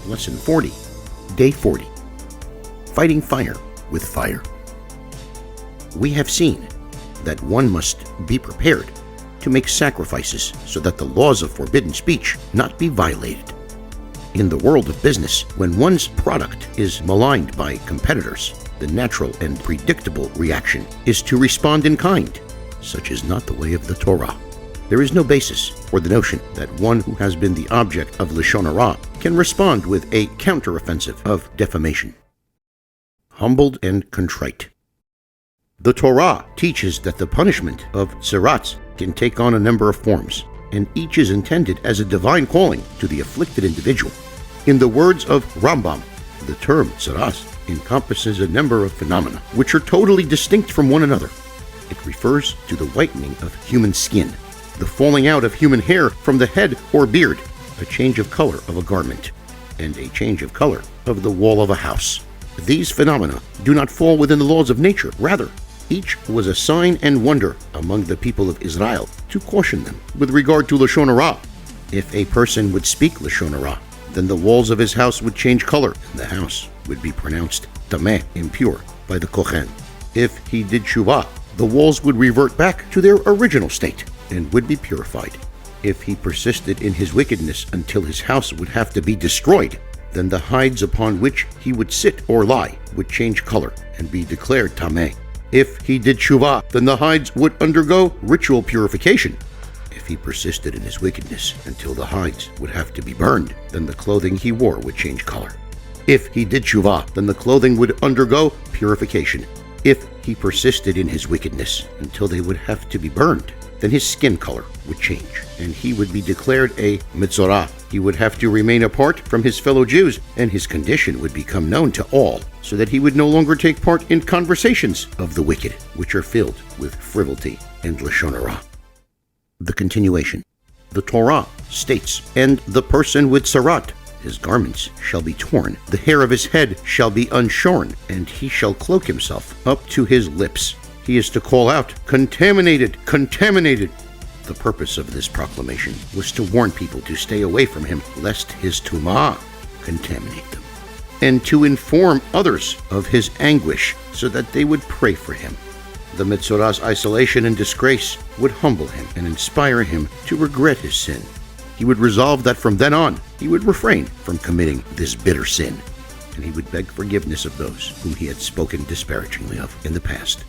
Lesson 40, Day 40. Fighting fire with fire. We have seen that one must be prepared to make sacrifices so that the laws of forbidden speech not be violated. In the world of business, when one's product is maligned by competitors, the natural and predictable reaction is to respond in kind. Such is not the way of the Torah. There is no basis for the notion that one who has been the object of Lashon Hara can respond with a counteroffensive of defamation. Humbled and contrite. The Torah teaches that the punishment of tzarats can take on a number of forms, and each is intended as a divine calling to the afflicted individual. In the words of Rambam, the term tzaras encompasses a number of phenomena which are totally distinct from one another. It refers to the whitening of human skin, the falling out of human hair from the head or beard, a change of color of a garment, and a change of color of the wall of a house. These phenomena do not fall within the laws of nature. Rather, each was a sign and wonder among the people of Israel to caution them with regard to Lashon Hara. If a person would speak Lashon Hara, then the walls of his house would change color, and the house would be pronounced tameh, impure, by the kohen. If he did tshuva, the walls would revert back to their original state and would be purified. If he persisted in his wickedness until his house would have to be destroyed, then the hides upon which he would sit or lie would change color and be declared tameh. If he did tshuva, then the hides would undergo ritual purification. If he persisted in his wickedness until the hides would have to be burned, then the clothing he wore would change color. If he did tshuva, then the clothing would undergo purification. If he persisted in his wickedness until they would have to be burned, then his skin color would change, and he would be declared a metzorah. He would have to remain apart from his fellow Jews, and his condition would become known to all, so that he would no longer take part in conversations of the wicked, which are filled with frivolity and Lashon Hara. The continuation. The Torah states, "And the person with tzarat, his garments shall be torn, the hair of his head shall be unshorn, and he shall cloak himself up to his lips. He is to call out, 'Contaminated, contaminated!'" The purpose of this proclamation was to warn people to stay away from him, lest his tumah contaminate them, and to inform others of his anguish, so that they would pray for him. The metzorah's isolation and disgrace would humble him and inspire him to regret his sin. He would resolve that from then on, he would refrain from committing this bitter sin, and he would beg forgiveness of those whom he had spoken disparagingly of in the past.